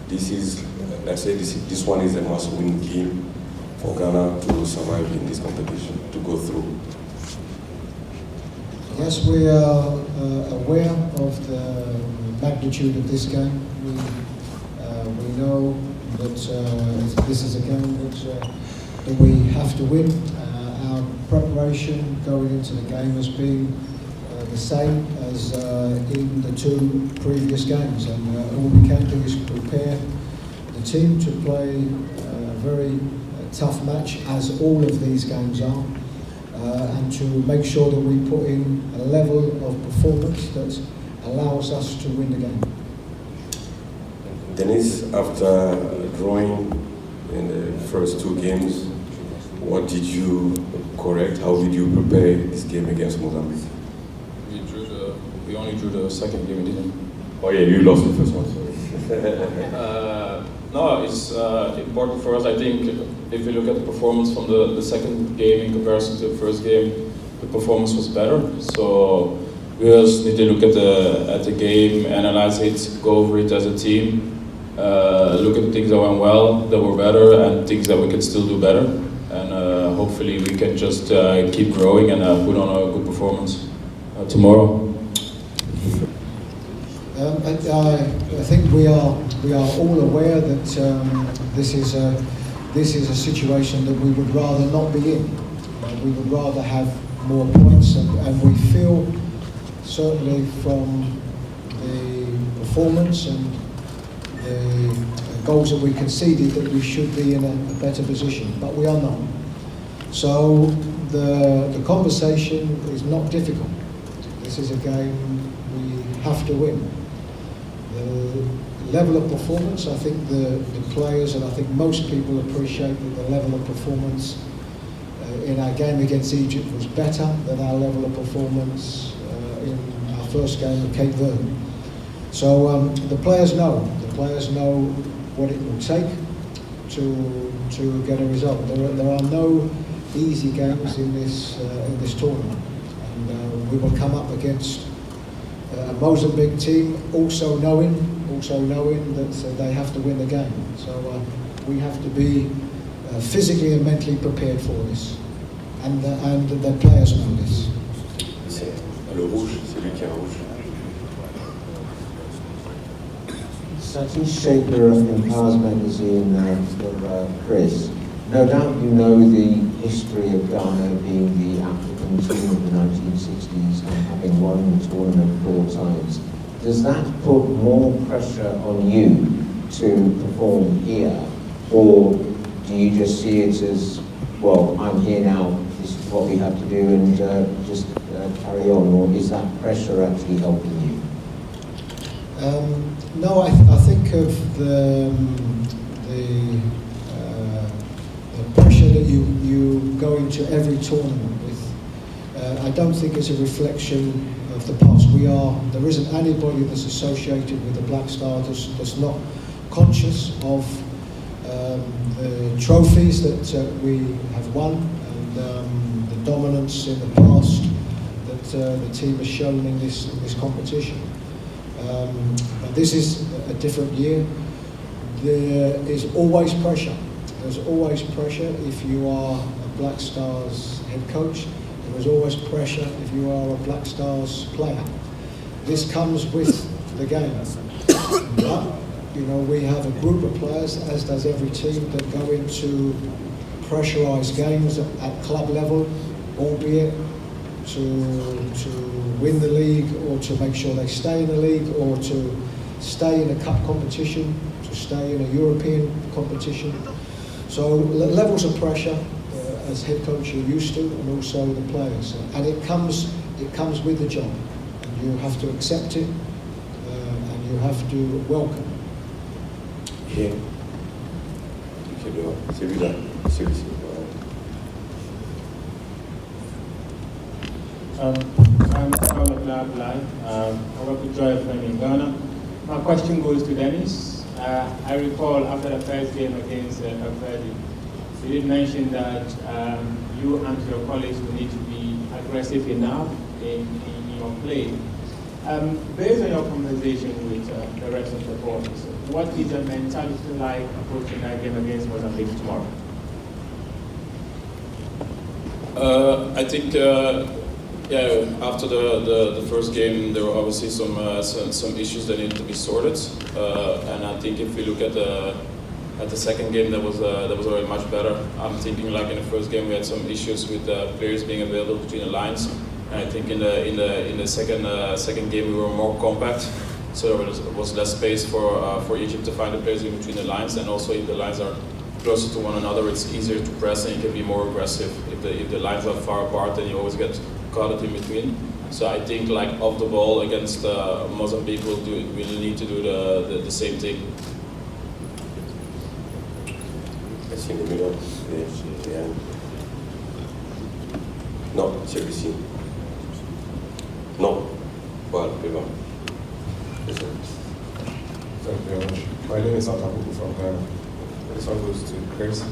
this is, I say this one is a must-win game for Ghana to survive in this competition, to go through. Yes, we are aware of the magnitude of this game. We know that this is a game that we have to win. Our preparation going into the game has been the same as in the two previous games, and all we can do is prepare the team to play a very tough match, as all of these games are, and to make sure that we put in a level of performance that allows us to win the game. Denis, after drawing in the first two games, what did you correct? How did you prepare this game against Mozambique? We only drew the second game, didn't we? Oh yeah, you lost the first one, sorry. No, it's important for us. I think if you look at the performance from the second game in comparison to the first game, the performance was better. So we just need to look at the game, analyze it, go over it as a team, look at the things that went well, that were better, and things that we can still do better. And hopefully we can just keep growing and put on a good performance tomorrow. I think we are all aware that this is a situation that we would rather not be in. We would rather have more points, and we feel certainly from the performance and the goals that we conceded that we should be in a better position, but we are not. So the conversation is not difficult. This is a game we have to win. The level of performance, I think the players, and I think most people appreciate that the level of performance in our game against Egypt was better than our level of performance in our first game with Cape Verde. So the players know what it will take to get a result. There are no easy games in this tournament, and we will come up against a Mozambique team also knowing that they have to win the game. So we have to be physically and mentally prepared for this, and the players know this. Le rouge, c'est lui qui a rouge. Satish Shaker of Empowers magazine for Chris. No doubt you know the history of Ghana being the African team of the 1960s and having won the tournament 4 times. Does that put more pressure on you to perform here, or do you just see it as, well, I'm here now, this is what we have to do, and just carry on, or is that pressure actually helping you? No, I think of the pressure that you go into every tournament with. I don't think it's a reflection of the past. There isn't anybody that's associated with the Black Stars that's not conscious of the trophies that we have won, and the dominance in the past that the team has shown in this competition. But this is a different year. There is always pressure. There's always pressure if you are a Black Stars head coach. There is always pressure if you are a Black Stars player. This comes with the game. But, we have a group of players, as does every team, that go into pressurised games at club level, albeit to win the league, or to make sure they stay in the league, or to stay in a cup competition, to stay in a European competition. So levels of pressure as head coach you're used to, and also the players, and it comes with the job, and you have to accept it, and you have to welcome it. Yeah. Celui-là, celui-ci. I'm from the Club Live. I work with Joy FM in Ghana. My question goes to Denis. I recall after the first game against Cape Verde, you did mention that you and your colleagues will need to be aggressive enough in your play. Based on your conversation with the rest of the board, what is the mentality like approaching that game against Mozambique tomorrow? I think, after the first game, there were obviously some issues that needed to be sorted, and I think if we look at the second game, that was already much better. I'm thinking like in the first game we had some issues with players being available between the lines, and I think in the second game we were more compact, so there was less space for Egypt to find the players in between the lines, and also if the lines are closer to one another, it's easier to press and you can be more aggressive. If the lines are far apart, then you always get caught in between. So I think like off the ball against Mozambique, we'll need to do the same thing. In the middle. Yeah. No, celui-ci. No. Voilà, devant. Yes, sir. Thank you very much. My name is Atapuku from Ghana. This one goes to Chris.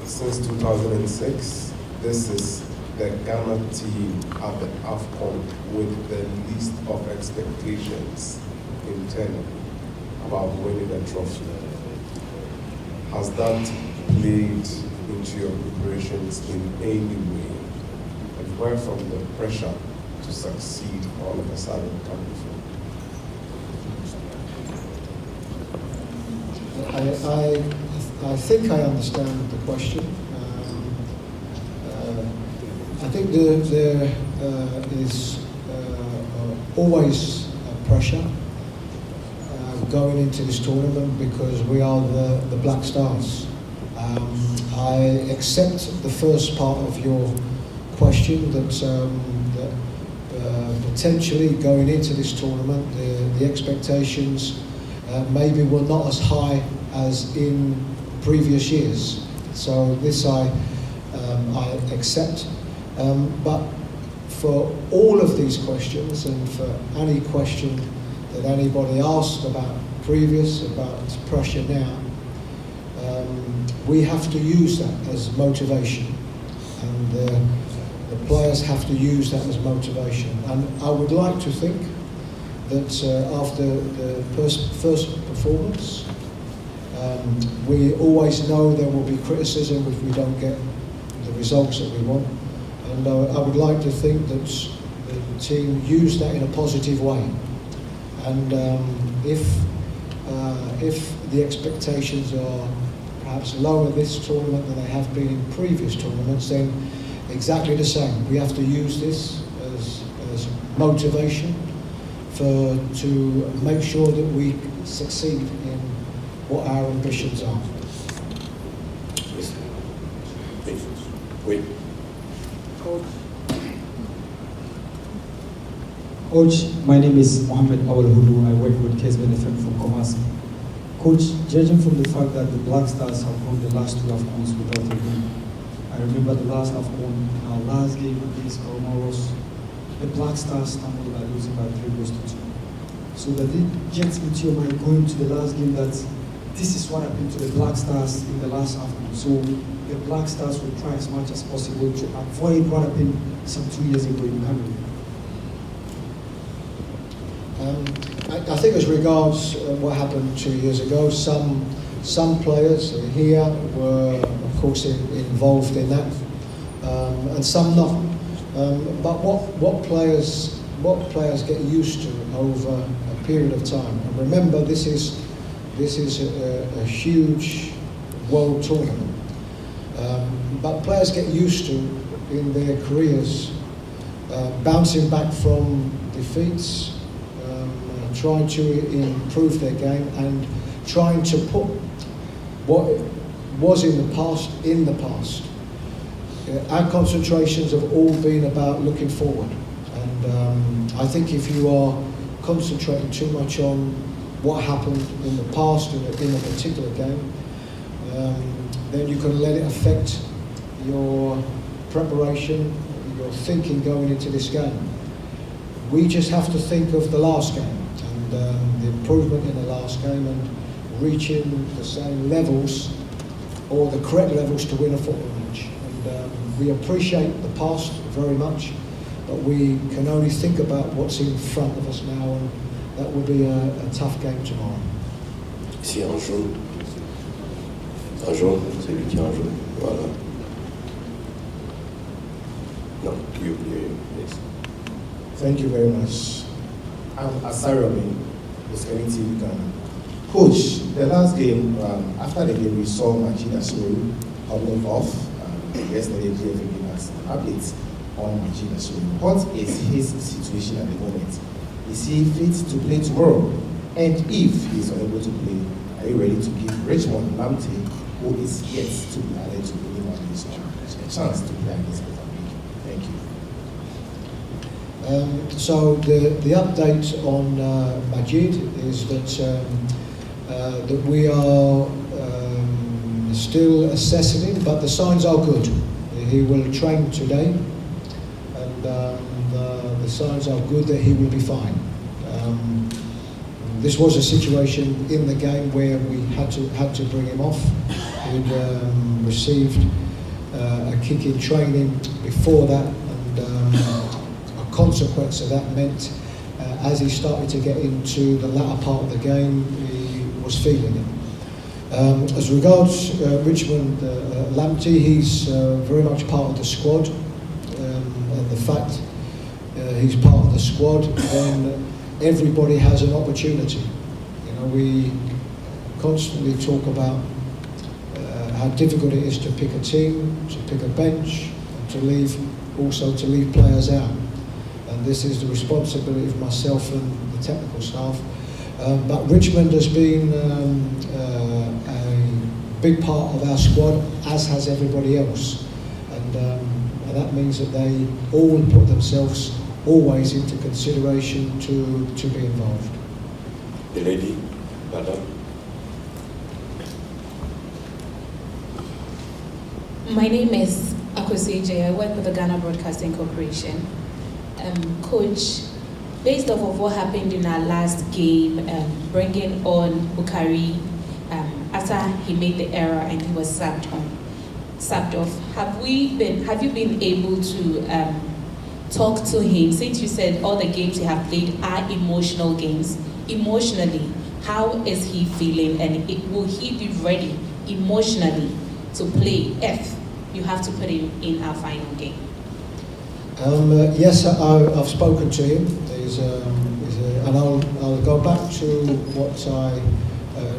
Since 2006, this is the Ghana team at the AFCON with the least of expectations internally about winning the trophy. Has that played into your preparations in any way? And where from the pressure to succeed all of a sudden coming from? I think I understand the question. I think there is always pressure going into this tournament because we are the Black Stars. I accept the first part of your question that potentially going into this tournament the expectations maybe were not as high as in previous years. So this I accept. But for all of these questions and for any question that anybody asked about pressure now, we have to use that as motivation, and the players have to use that as motivation. And I would like to think that after the first performance, we always know there will be criticism if we don't get the results that we want, and I would like to think that the team used that in a positive way. And if the expectations are perhaps lower this tournament than they have been in previous tournaments, then exactly the same. We have to use this as motivation to make sure that we succeed in what our ambitions are. Oui. Coach, my name is Mohammed Awal Hudu. I work with Case Benefit from Kumasi. Coach, judging from the fact that the Black Stars have won the last two AFCONs without a win, I remember the last AFCON, in our last game against Comoros, the Black Stars stumbled by losing by 3-2. So that it gets into your mind going to the last game that this is what happened to the Black Stars in the last AFCON. So the Black Stars will try as much as possible to avoid what happened some 2 years ago in Cameroon. I think as regards what happened 2 years ago, some players here were, of course, involved in that, and some not. But what players get used to over a period of time. And remember, this is a huge world tournament. But players get used to in their careers bouncing back from defeats, trying to improve their game and trying to put what was in the past. Our concentrations have all been about looking forward, and I think if you are concentrating too much on what happened in the past in a particular game, then you can let it affect your preparation, your thinking going into this game. We just have to think of the last game and the improvement in the last game and reaching the same levels or the correct levels to win a football match. And we appreciate the past very much, but we can only think about what's in front of us now, and that will be a tough game tomorrow. Ici en jaune. En jaune, c'est lui qui est en jaune. Voilà. Non, you, yes. Thank you very much. I'm Asarami, Muscanity Ghana. Coach, the last game, after the game, we saw Majid Asuri hobbling off. Yesterday, GFA gave us updates on Majid Asuri. What is his situation at the moment? Is he fit to play tomorrow? And if he is unable to play, are you ready to give Richmond Lamptey, who is yet to be added to anyone in this match, a chance to play against Mozambique? Thank you. So the update on Majid is that we are still assessing him, but the signs are good. He will train today, and the signs are good that he will be fine. This was a situation in the game where we had to bring him off. He'd received a kick in training before that, and a consequence of that meant as he started to get into the latter part of the game, he was feeling it. As regards Richmond Lamptey, he's very much part of the squad, and the fact he's part of the squad, then everybody has an opportunity. You know, we constantly talk about how difficult it is to pick a team, to pick a bench, and to leave players out. And this is the responsibility of myself and the technical staff. But Richmond has been a big part of our squad, as has everybody else. And that means that they all put themselves always into consideration to be involved. The lady, madam. My name is Akwesi J. I work with the Ghana Broadcasting Corporation. Coach, based off of what happened in our last game, bringing on Bukari after he made the error and he was subbed off, have you been able to talk to him, since you said all the games you have played are emotional games? Emotionally, how is he feeling, and will he be ready emotionally to play if you have to put him in our final game? Yes, I've spoken to him. And I'll go back to what I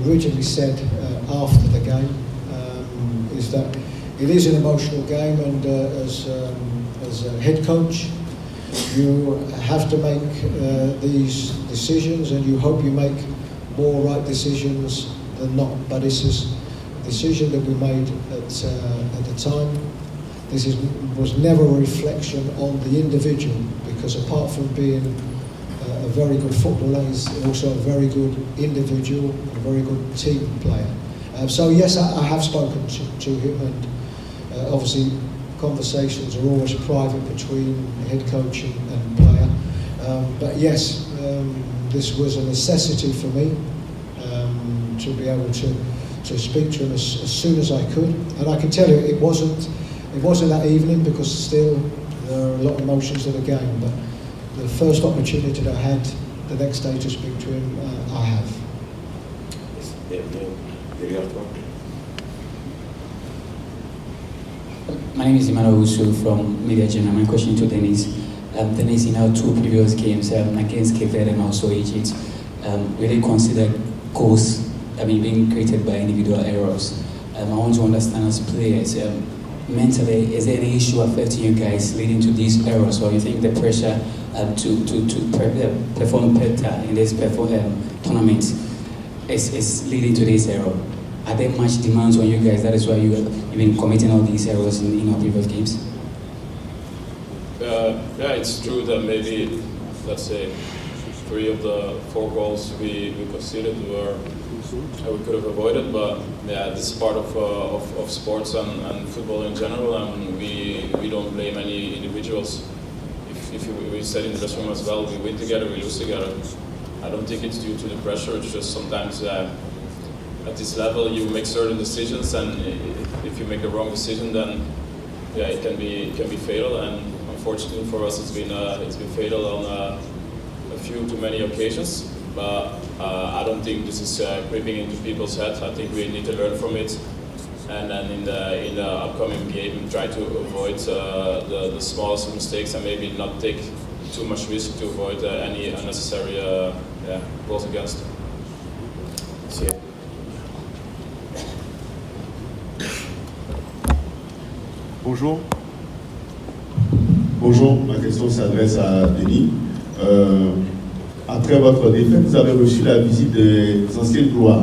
originally said after the game, is that it is an emotional game, and as a head coach, you have to make these decisions, and you hope you make more right decisions than not. But this is a decision that we made at the time. Was never a reflection on the individual, because apart from being a very good footballer, he's also a very good individual, a very good team player. So yes, I have spoken to him, and obviously conversations are always private between head coach and player. But yes, this was a necessity for me to be able to speak to him as soon as I could. And I can tell you, it wasn't that evening, because still there are a lot of emotions to the game. But the first opportunity that I had the next day to speak to him, I have. My name is Emmanuel Usu from Media Journal. My question to Denis. Denis, in our two previous games against Cape Verde and also Egypt, really considered goals being created by individual errors. I want to understand, as players, mentally, is there any issue affecting you guys leading to these errors, or you think the pressure to perform better in this tournament is leading to this error? Are there much demands on you guys? That is why you've been committing all these errors in our previous games? Yeah, it's true that maybe, let's say, 3 of the 4 goals we conceded we could have avoided, but yeah, this is part of sports and football in general, and we don't blame any individuals. If we said in the dressing room as well, we win together, we lose together. I don't think it's due to the pressure. It's just sometimes at this level you make certain decisions, and if you make a wrong decision, then yeah, it can be fatal. And unfortunately for us, it's been fatal on a few too many occasions. But I don't think this is creeping into people's heads. I think we need to learn from it, and then in the upcoming game try to avoid the smallest mistakes and maybe not take too much risk to avoid any unnecessary goals against. See ya. Bonjour. Bonjour, ma question s'adresse à Denis. Après votre défaite, vous avez reçu la visite des anciennes gloires.